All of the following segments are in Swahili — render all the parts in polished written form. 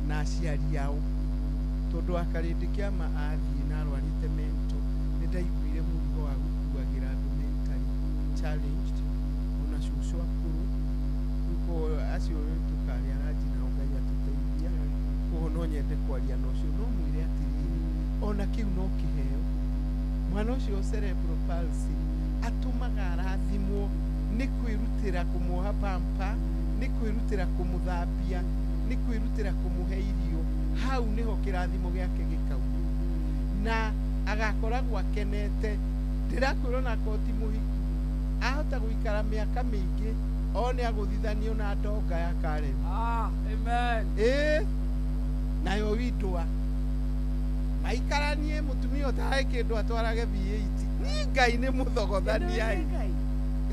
na aciari ao tondu akarindi kiama athii na arwarite mento nindaiguire murugo wa gukuagira andu mentally challenged ona cucu akuru uko acio tukaria raji na Ngai atuteithia kuhono nyende kwaria na ucio no mwire atiriri ona kiu no kiheo mwana ucio cerebral palsy atumaga arathimwo ni kwirutira kumuha pampa ni kwirutira kumuthambia ni kwirutira kumuhe irio hau niho kirathimo giake gikau na agakoragwo akenete ndirakwirwo na koti muhiku ahota guikara miaka mingi one aguthithanio na ndonga ya Karen. Amen. Nayo widwa maikaranie mutumia utahe kindu atwarage V8 ni Ngai ni muthogothania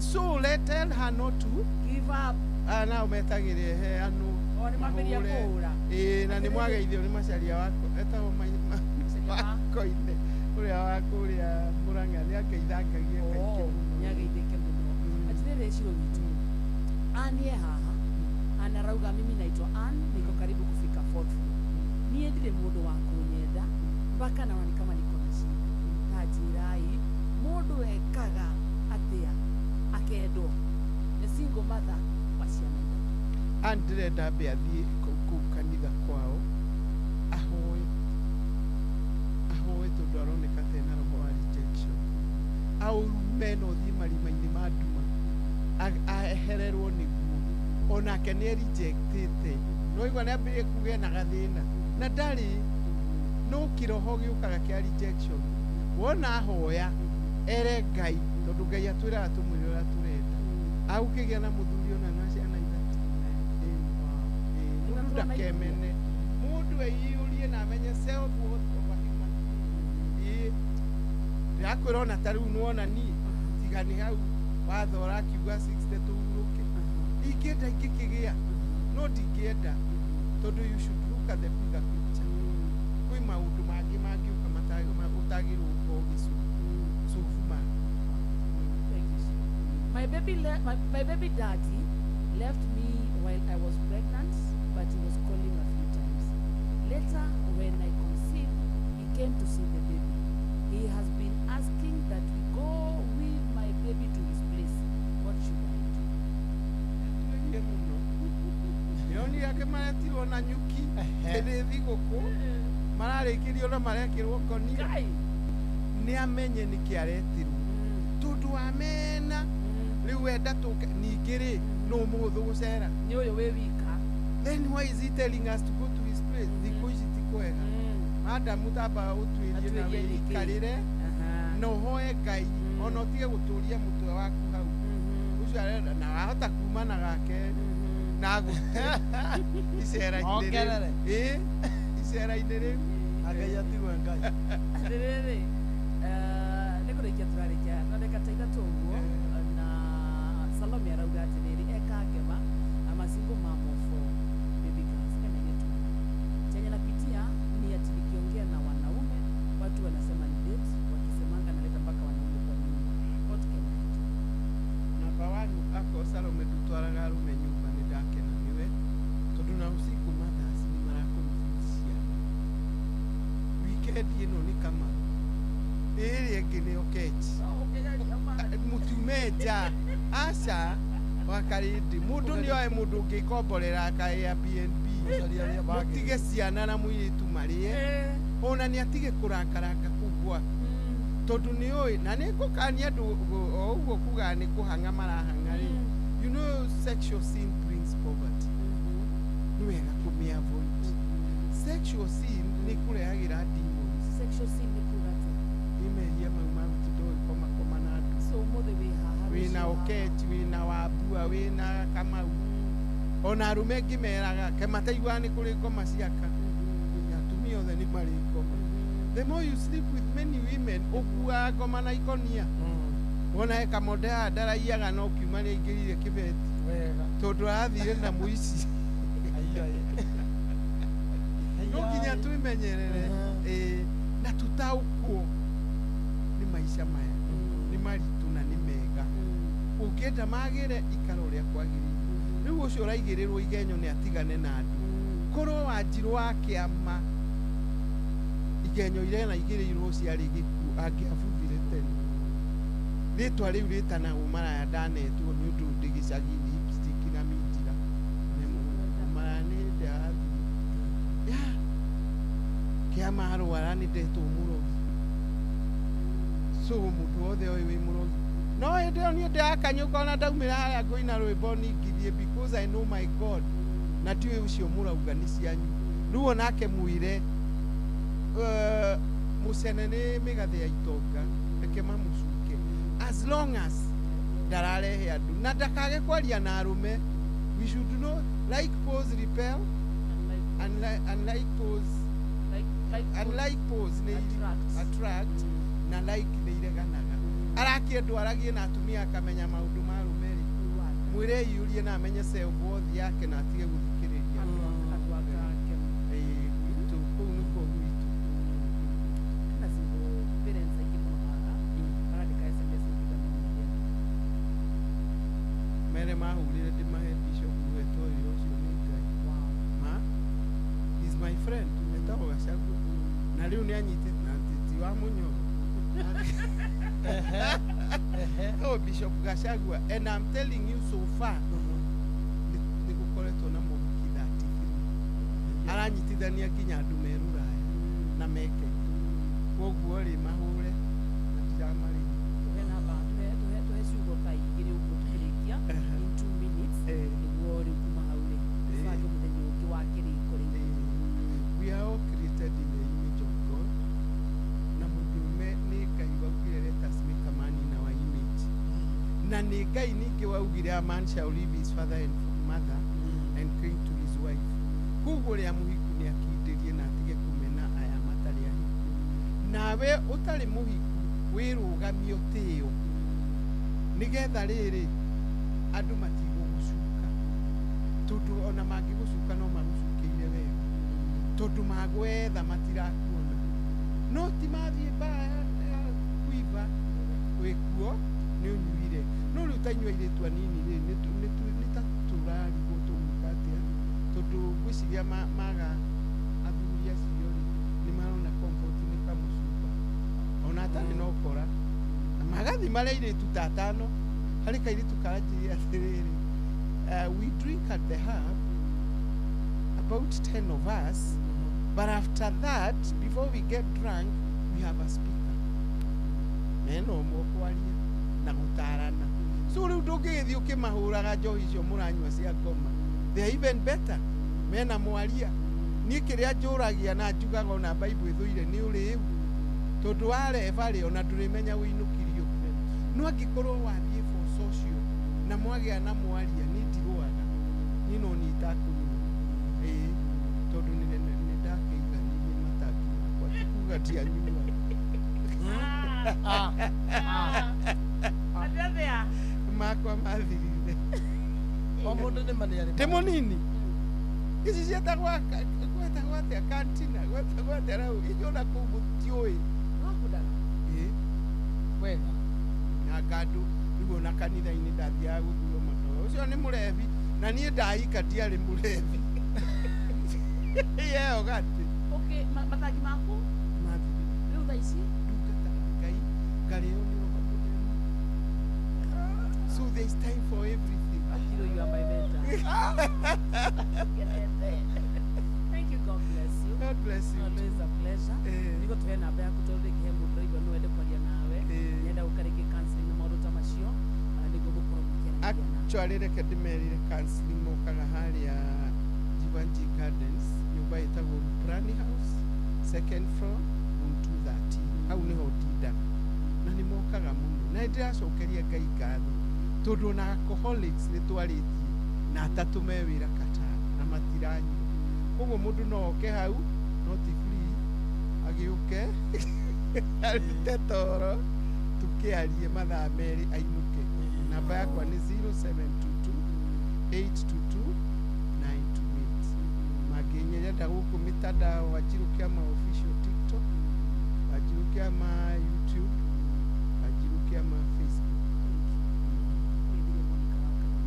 so let tell her not to give up. Na umetagire he anu oni mameria kura na ni mwageithio ni macaria wako etagwo wako ine uria wako uria Murang'a ni akeithangagia kaingĩ nyageithike muno atirere ciro gitu anie haha anarauga mimi naitwa Ann niko karibu kufika fourth floor nie ndire mundu wa kunyenda mpaka na wani kama niko na shida tajirai mundu ekaga atia akendwo ni single mother wasiana andirenda be athie ku kanitha kwao ahoe tondu aroneka tena roho wa rejection au meno thi marima-ini ma nduma ahererwo niguo onake nĩ rejectete no igua nĩ ambĩrĩrie kugĩa na gathĩna na ndarĩ no kĩroho gĩũkaga kĩa rejection wona ahoya ere Ngai tondu Ngai atwĩraga tũmwĩre ũrĩa tũrenda agũkĩgĩa na mũthuri ona na ciana ithatũ mũndũ ndakemene mũndũ eiyũrie na amenye self worth of a human being ndakwĩra ona ta rĩu nĩwona ni tiga nĩ hau watho ũrakiuga 60 tũhurũke ingĩenda ingĩkĩgĩa no ndingĩenda tondu you should look at the bigger picture kwĩ maũndũ mangĩ mangĩũka ũtagĩrwo ũgĩcuma. My baby daddy left me while I was pregnant, but he was calling a few times. Later, when I conceived, he came to see the baby. He has been asking that we go with my baby to his place. What should I do? Yoni yake maratirwo na nyuki ĩrĩ thigũkũ mararĩkĩrio na marekĩrwo ngonia nĩ amenye nĩkĩ aretirwo tondu amena rĩu wenda tũke ningĩ rĩ no mũhũthũ gũcera nĩ ũyũ wĩ wika then why is he telling us to go to his place thikũ ici ti kwega madamu tamba ũtuĩrie na wĩikarĩre na ũhoe Ngai ona ũtige gũtũria mũtwe waku hau ũcio arenda na wahota kumana gake na gũte icera-inĩ rĩu icera-inĩ rĩu Ngai atigwe Ngai rĩrĩ nĩ kũrĩkia tũrarĩkia na ndeka ta ithatũ ũguo na Salome arauga atĩrĩrĩ eka ngema amazingo mamo for baby girls ena yetu chenye napitia ni ati nikiongea na wanaume watu wanasema ni date wakisemanga naleta mpaka wanaume kwa nyumba what can I do namba wanu ako Salome tutwaraga arume nyumba nĩ ndakena niwe tondu na usiku mothers ni marakũrufisia weekend ĩno nĩ kama ĩrĩa ĩngĩ nĩ oketi mutumeja aca wakarindi mundu ni oe mundu ngikomborera ka Airbnb mutige ciana na muiritu marie ona ni atige kurangaranga kugwa tondu ni oe na ni ngukania ndu oguo kuga ni kuhanga marahanga ri you know sexual sin brings poverty ni wega kumia avoid sexual sin ni kurehagira demons sexual sin ni kuratu imehia mama mtitoi koma na so mothe we haha wina oketi wina wabua wina Kamau ona arume ngimeraga kemataigua ni kuri ngoma ciaka atumia othe ni mari ngoma the more you sleep with many women ukua ngoma na ikonia ona kamodea ndaraiaga no kiuma ni ingirire kibeti wega tondu athire na muici no nginya twimenyerere na tutaukwo ni maisha maya ni maritu na ni mega ungienda magire ikara uria kwagirire riu ucio uraigirirwo igenyo ni atigane na andu korwo Wanjiru wa Kĩama igenyo irena igĩrĩirwo ciarĩ gĩkuũ angĩabuthire tene. Rĩtwa rĩu rĩtanagwo maraya ndanetwo nĩ ũndũ ndĩ gĩcagi-inĩ Lipstick na Minjira. Maraya nĩ ndathi Kĩama arwara nĩ ndetwo mũrogi. So mũndũ wothe ũyũ wĩ mũrogi. No hĩndĩ ĩyo niĩ ndĩrakanyũka ona ndaumĩra harĩa ngũina rwĩmbo ningithie because I know my God. Na ndiũĩ ũcio mũrauga nĩ cianyu. Rĩu onake mwĩre mũcene nĩ mĩgathĩ ya itonga reke mamũcuke as long as ndararehe andũ na ndakage kwaria na arũme. We should know like pose repel unlike pose nĩ attract na like nĩ ireganaga. Arakĩendwo aragie na atumia akamenya maũndũ ma arũme rĩ mwĩre yũrie na amenye self worth yake na atige gũthikĩrĩria andũ ake. Gwitũ kũu nĩkuo gwitũ. Mere mahurire ndĩmahe Bishop wetwo wĩra ũcio nĩ Ngai. Ma he's my friend etagwo Gachagua na rĩu nĩ anyitĩte na titi wa mũnyoro. Oh, Bishop Gachagua, and I'm telling you so far nĩ gũkoretwo na mũhiki 33 aranyitithania nginya andũ me Rũraya na meke koguo rĩ mahũre matiramari tuhe ciugo ta igĩrĩ ũguo tukĩrĩkia in 2 minutes nĩguo rĩu kuma hau rĩ tũbange mũthenya ũngĩ wa kĩrĩko rĩ. We are all created in the image of God. Na mũndũrũme nĩ Ngai waugire let us make a man in our image. Na nĩ Ngai ningĩ waugire a man shall leave his father and mother and cling to his wife. Koguo rĩa mũhiku nĩ akindĩrie na atige kũmena aya matarĩ ahiku. Nawe ũtarĩ mũhiku wĩrũgamie ũtĩo nĩgetha rĩrĩ andũ matigũgũcuka tondũ ona mangĩgũcuka no magũcukĩire wega tondũ magwetha matirakuona no ti mathiĩ mbaya kuiva wĩkuo nĩ ũnyuire no rĩu tanyua airĩtu anini rĩ nĩ ta tũrarigwo tũgwĩka atĩa tondũ ngwĩciria maga athuri acio rĩ nĩ marona comfort nĩ kamũcuka ona atarĩ no kora magathi marĩa airĩtu ta atano harĩ kairĩtu karanjĩria atĩrĩrĩ we drink at the hub about 10 of us but after that before we get drunk we have a speaker mena ũmwe kwaria na gũtarana so rĩu ndũngĩgĩthiĩ ũkĩmahũraga njohi icio mũranyua cia ngoma they are even better mena mwaria niĩ kĩrĩa njũragia na njugaga ona Bible ĩthũire nĩ ũrĩu tondũ wareba rĩ ona ndũrĩmenya wĩinũkirio no angĩkorwo wathiĩ for social na mwagĩa na mwaria nĩ ndigũaga niĩ no nĩitakũnyua tondũ nĩ ndakĩiganirie matangi makwa tikuga ndianyua makwa mathirire o mũndũ nĩ maniarĩ ndĩ mũnini ici cietagwo atĩa kantina gwetagwo atĩa rau inyona kũu mũtiũĩ wega na ngandũ rĩu ona kanitha-inĩ ndathiaga gũthurwo matoya ũcio nĩ mũrebi na niĩ ndahika ndiarĩ mũrebi yeo gati matangi maku rĩu thaa ici ndungataga Ngai ngarĩo nĩ roho mũtheru so there is time for everything. Akiro, you are my mentor. Thank you, God bless you. God bless you. Always a pleasure. Niko tuwe namba yaku tondũ ngĩhe mũndũ igo no ende kwaria nawe nyenda gũkarĩkia counseling na maũndũ ta macio nĩguo mũkorwo mũkĩaranĩria na actually reke ndĩmerire counseling mokaga harĩa Jivanji Gardens nyũmba ĩtagwo Ruprani House second floor room 213 hau nĩho tinda na nĩ mokaga mũno na ndĩracokeria Ngai ngatho tondũ na alcoholics nĩ twarĩtie na atatũ me wĩra kata na matiranyua koguo mũndũ no oke hau no ti free agĩũke arute toro tukĩarie mathaa merĩ ainũke namba yakwa nĩ 0722 822 928 mangĩnyenda gũkũ mitandao Wanjiru Kĩama official TikTok Wanjiru Kĩama YouTube Wanjiru Kĩama Facebook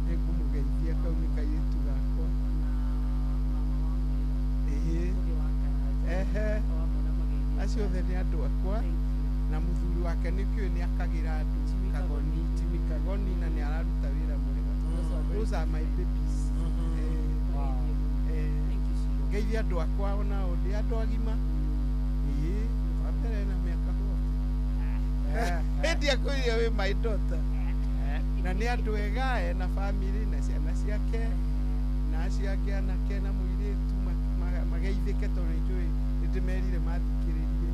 nĩngũmũgeithia kau nĩ kairĩtu gakwa ciothe nĩ andũ akwa Thank you. na mũthuri wake nĩkĩũĩ nĩ akagira andũ Jimmy kagoni Jimmy Kagoni na nĩ araruta wĩra mwega. Those are my babies. Wow. Thank you, Shiro. Ngeithia andũ akwa onao ndĩ andũ agima. Wambere na mĩaka yote. Hĩndĩ akwĩrire wĩ my daughter. Na nĩ andũ ega na family na ciana ciake na acio angĩ anake na mũirĩtu mageithĩke tondũ nĩnjũĩ nĩndĩmerire mathikĩrĩrie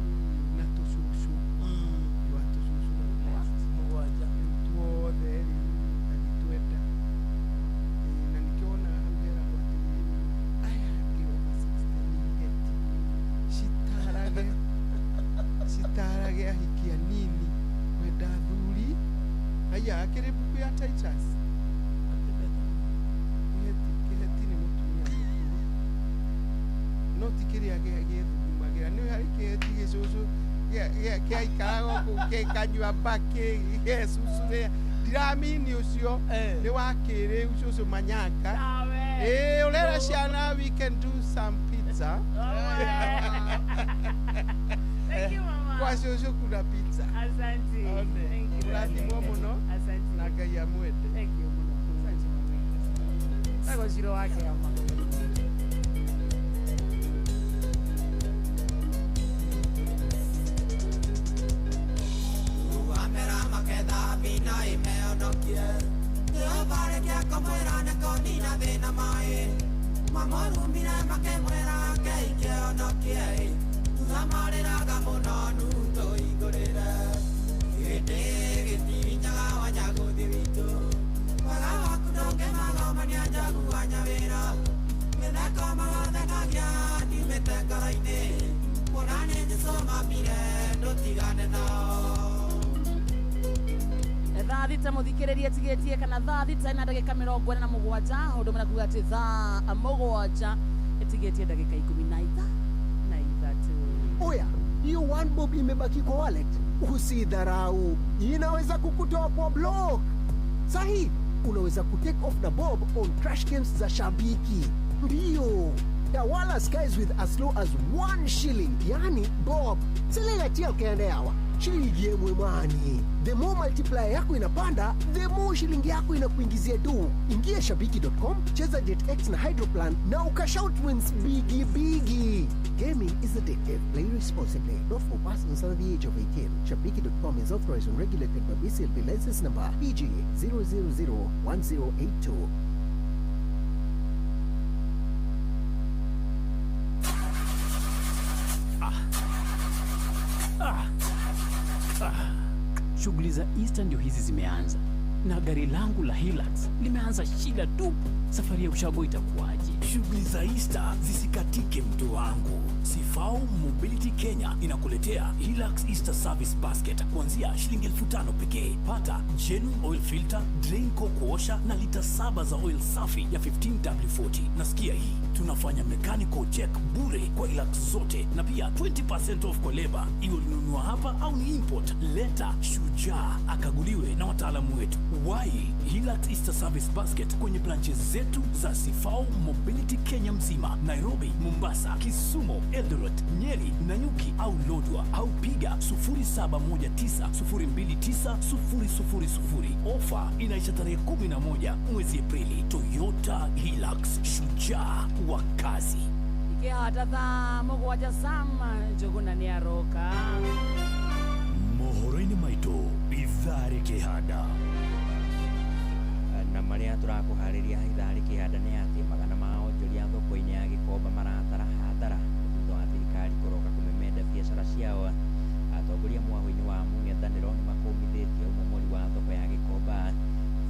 na tũcucu wa tũcucu na Mũgwanja. tuothe rĩu agĩtwenda na nĩkĩo wonaga hau heragwo atĩrĩrĩ aya angĩ over 60 nĩ citarage ahiki anini kwenda athuri aya akĩrĩ buku ya Titus kĩheti nĩ mũtumia mũkũrũ no ti kĩrĩa gĩthugumagĩra nĩ harĩ kĩheti gĩcũcũ kĩaikaraga kũu gĩkanyua mbakĩ gĩcucu ndiramini ũcio nĩ wa kĩrĩu cũcũ Manyaka ũrera ciana we can do some pizza Thank you, Mama. kwa cũcũ kuna pizza Asante. One. Thank you. Mũrathimwo mũno Asante. na Ngai amwende. Thank you, Mama. Asante, Mama. Tako Shiro wake ama. Thaa thita muthikiriria tigetie kana thaa thita na ndagika 47 undu mena kuga ati thaa 7 etigetie ndagika 13 na ithatu. Oya, hiyo 1 bob imebaki kwa wallet. Usidharau, inaweza kukutoa kwa block. Sahi, unaweza kutake off na bob on crash games za Shabiki. Ndio, tawala skies with as low as 1 shilling. Yani bob, selegatia ukaende hawa. Shilingi yemwe mani. The more multiplier yako inapanda, the more shilingi yako inakuingizia do. Ingia shabiki.com, cheza JetX na Hydroplan na ukashout wins bigi. Gaming is addictive. Play responsibly. Not for persons under the age of 18. Shabiki.com is authorized and regulated by BCLB license number PG 0001082. Shughuli za Easter ndio hizi zimeanza na gari langu la Hilux limeanza shida tu. Safari ya ushago itakuwaje? Shughuli za Easter zisikatike mtu wangu. Sifau Mobility Kenya inakuletea Hilux Easter Service Basket kuanzia shilingi 5,000 pekee. Pata genuine oil filter, drain core kuosha na lita 7 za oil safi ya 15W40. Nasikia hii, tunafanya mechanical check bure kwa Hilux zote na pia 20% off kwa labor. Iwe ulinunua hapa au ni import, leta shujaa akaguliwe na wataalamu wetu. Wai Hilux Easter Service Basket kwenye branches zetu za Sifau Mobility Kenya mzima, Nairobi, Mombasa, Kisumu, Eldoret, Nyeri, Nanyuki au Lodwar, au piga 0719029000. Ofa inaisha tarehe 11 mwezi Aprili. Toyota Hilux, shujaa wa kazi. Ikihata thaa 7 sama njuguna ni aroka. Mohoro-ini maitu ithari kihanda na maria turakuhariria ithari kihanda ni ati magana ma onjoria thoko-ini ya Gikomba maratara hathara thutha wa thirikari kuroka kumemenda biacara ciao. Atongoria mwahũ-ini wa mũng'ethanĩro nĩ makũmithitie umomori wa thoko ya Gikomba.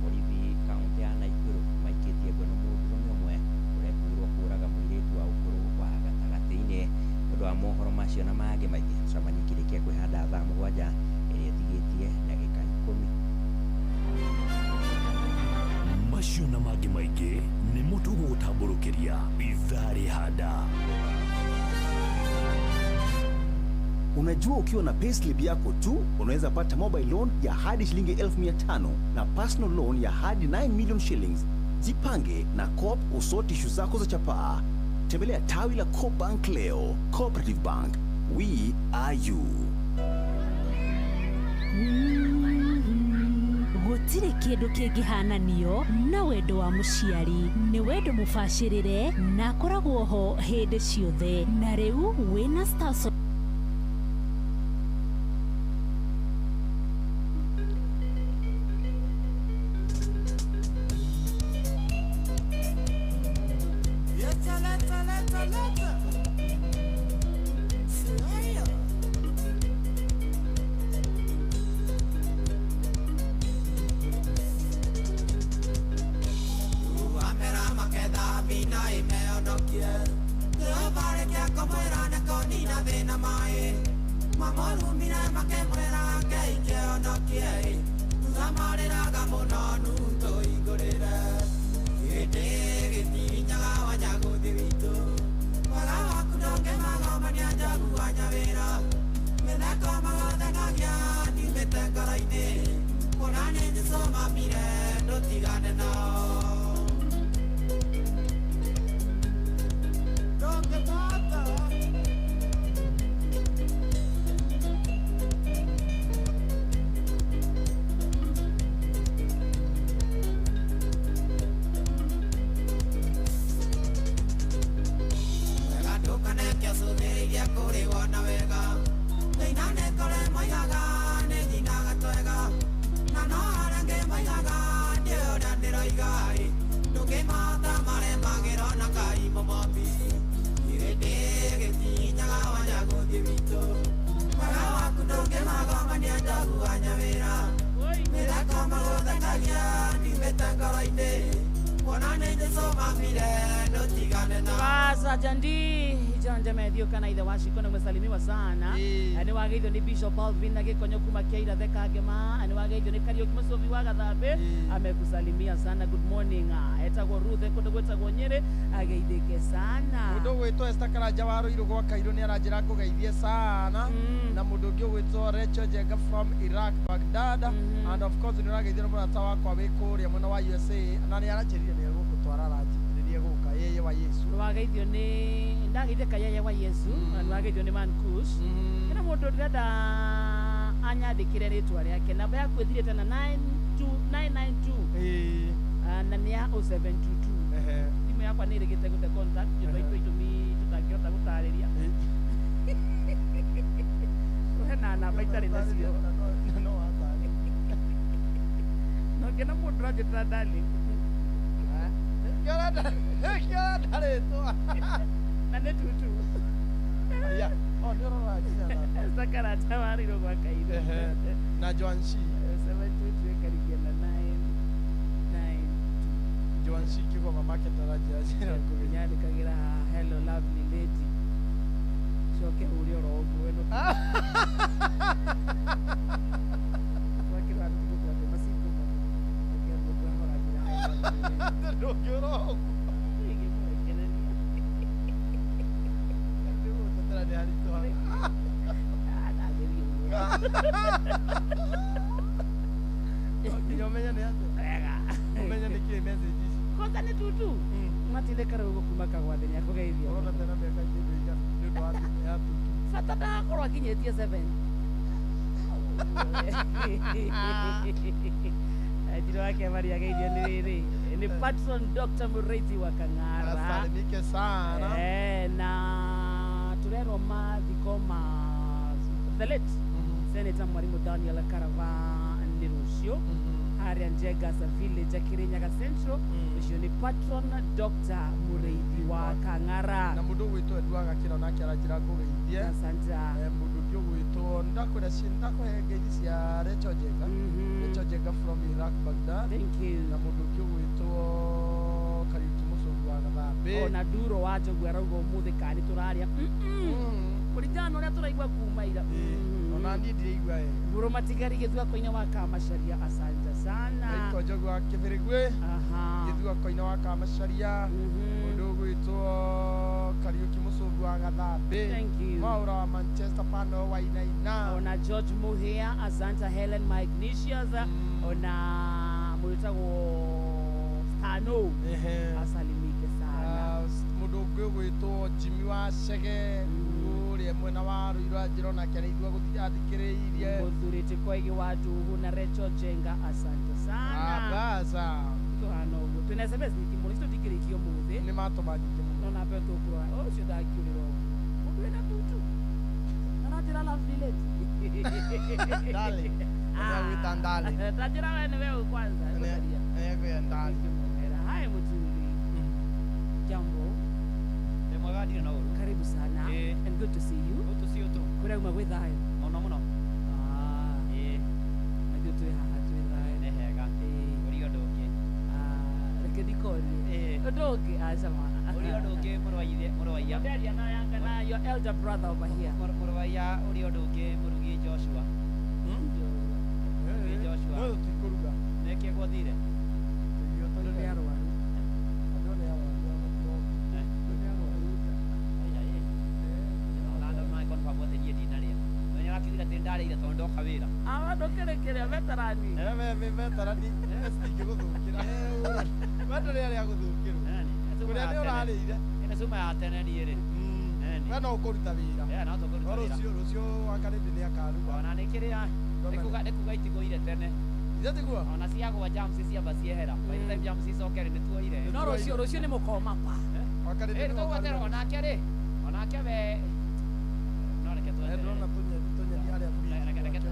Borithi kaunti ya Naikuru maikĩtie ngono mũndũrũme ũmwe ũrekũirwo kũraga mũirĩtu wa ũkũrũ wa gatagatĩ-inĩ. Nĩ ũndũ wa mohoro macio na mangĩ maingĩ mũcemanio kĩrĩkia kwĩhanda thaa 7 ĩrĩa ĩtigĩtie ndagĩka 10. macio na mangĩ maingĩ nĩ mũtũgũtambũrũkĩria ithari handa. Unajua ukiwa na payslip yako tu unaweza pata mobile loan ya hadi shilingi 1500 na personal loan ya hadi 9 million shillings. Jipange na Coop usoti ishu zako za chapaa. Tembelea tawi la Coop Bank leo. Cooperative Bank, We are you. Gũtirĩ kĩndũ kĩngĩhananio na wendo wa mũciari. Nĩ wendo mũbacĩrĩre na akoragwo ho hĩndĩ ciothe. Na rĩu wĩna Starsoft. Umesalimiwa sana. Ani wageithio ni Bishop Alvin na gikonyo kuma Kĩira Thekangema. Ani wageithio ni Kariuki Mucovi wa Gathambe. Amekusalimia sana. Good morning. Etagwo Ruth kundu gwetagwo Nyeri. Ageithike sana. Mundu gwitwo Esther Karanja wa Ruiru gwa Kairo ni aranjira ngugeithie sana. Na mundu ungi gwitwo Rachel Jenga from Iraq, Baghdad. And of course ni ageithio ni murata wakwa wi kuria mwena wa USA. Na ni aranjirire ni gukutwara ranjiririe guka yeye wa Yesu. Wageithio ni ndageithika yeye wa Yesu. Na wageithio ni Mankush. Kina mundu ndirenda anyandikire ritwa riake. Namba yaku ithirite na 92992. Na ni ya 0722. Simu yakwa ni irigite gute contact ndio itumi tutangihota gutariria. Hena namba itari nacio. No atari. No kina mundu rajita darling. Kira ritwa. Na ni tutu. Ya, ndio rajinya na. Esther Karanja wa Ruiru gwa Kairo. Na Joanshi 722 karibia na 992. Joanshi kigo mamake tarajia jina kunyandikagira hello lovely lady. Coke urio rogu eno. Wakira ndugu kwa masiku. Wakira ndugu hora jira. Ndugu rogu. Umenya ni ate? Umenya ni kile message ici? Kwanza ni tutu. Matindekara ugo kuma kagwathenya kugeithia. Ona tena miaka kindu igana ni ndo ati ya tutu. Fata ndakorwo akinyetie 7. Jina wake mari ageithio ni riri. Ni patron Dr. Mureithi wa Kang'ara. Asalimike sana. Na turero mathikoma the late Senator Mwalimu Daniel Karava Nirucio. Haria Njegasa Village Kirinyaga Central. Ucio ni patron Dr. Mureithi wa Kang'ara. Na mundu gwitwo Edwaga kira nake aranjira ngugeithie. Asante. Mundu kyo gwitwo ndakwira cinda ko ngeithi cia Rachel Jenga. Rachel Jenga from Iraq, Baghdad. Thank you. Na mundu kyo gwitwo Kariuki Mucovi wa Gathambe. Ona Duro wa Njogu arauga umuthi kani turaria. Kuringana uria turaigua kuma ira. Ona ni ndirigua Buru matigari githua koina wa Kamasharia. Asante sana. Aiko Njogu wa Kibirigwe. Githua koina wa Kamasharia. Mundu gwitwo Kariuki Mucovi wa Gathambe. Thank you. Maura wa Manchester pano wa Inaina. Ona George Muhia, Asante Helen Magnesius. Ona mulitagwo Stano. Asalimike sana. Mundu gwitwo Jimmy wa Shege. kuria mwena wa Ruiru njira onake araigua athikiriirie Muthuriti Koigi wa Ndugu na Rachel Jenga, asante sana. basa Tuhana uguo twina SMS nyingi muno tutikirikio muthi ni matuma nyingi muno no na beto kurwa ucio ndakiuriro mundu ena tutu na njira la village ndali wita ndali tajira wene wewe kwanza ego ndali hai Muthuri, jambo Mwega ndirĩ na ũru. karibu sana and good to see you. Good to see you too. Kuria uma gwi thayo Mũno mũno. na gä twä haha twä thayo Nĩ hega. Ũrĩ ũndũ ũngĩ. reke ndikorie å ndå å ngä acama Ũrĩ ũndũ ũngĩ mũrũwaia. nderia na yanga na your elder brother over here Mũrũwaia ũrĩ ũndũ ũngĩ mũrugi Joshua. Mũrugi Joshua. wewe tikuruga Nĩkĩ gwathire? tondå nä arwaru ndarĩire tondũ ndoka wĩra. ndå kä rä kä rä a veterani we veterani stingi guthukira we ndå rä arä a guthukirwo kuria nä å rarä ire ĩno cuma ya tene niĩ rĩ. we no å kå ruta wä ra No tũkũruta wĩra. rå cio wakarĩndĩ nĩ akaruga Ona nĩ kĩrĩa nĩ kuga itigũire tene. ithe tiguo Ona ciagwa jams ciamba ciehera. By the time jams icokere nĩ tuoire. no rå cio nä må koma pa wakarĩndĩ nĩ Tũgwetera onake rĩ. Onake we no reke tweterere. ndona tũnyeni harĩa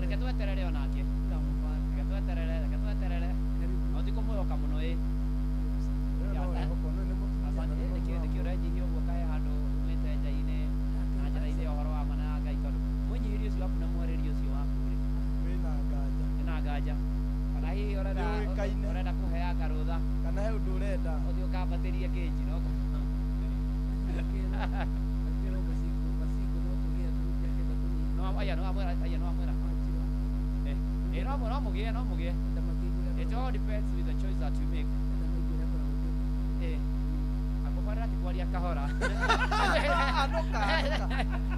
Reke tweterere onake. Reke tweterere. No ti kũmwĩhoka mũno ĩ. Nĩkĩ ũrenyihia ũguo kaĩ handũ umĩte nja-inĩ na njĩra-inĩ ũhoro wa mana ya Ngai tondũ mwĩnyihĩrie ũcio waku na mwarĩrie ũcio waku rĩ. Wĩna nganja. Kana hihi ũrenda kũheanga rũtha kana he ũndũ ũrenda ũthiĩ ũkambatĩrie kĩnji no no mũgĩe. It all depends with the choice that you make. Akũbarĩra ti kwaria kahora.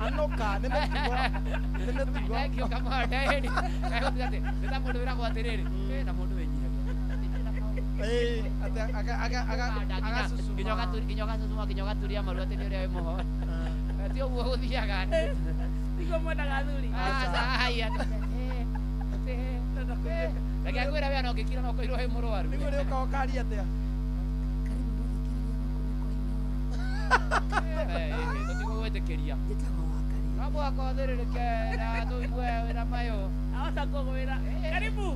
anoka nĩ mĩtugo Ngĩũka mwandaĩni kahũti atĩ nĩ ta mũndũ wĩragwo atĩrĩrĩ na mũndũ wĩnyihagia nginya ũgacũcuma nginya ũgaturia maru atĩ nĩ ũrĩa wĩ mũhoro ti ũguo gũthiaga tigo mwendaga thuri reke ngwĩra wea no ngĩkira no koirwo wĩ mũrwaru nĩguo rĩ ũka ũkaria atĩa tũtigũgwĩtĩkĩria no mwaka ũthĩrĩrĩke na tũigue wĩra mayũ ahota kũgwĩra karibu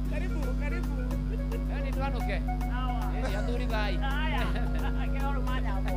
nĩ twanũke athuri thai aya kĩoro manyambo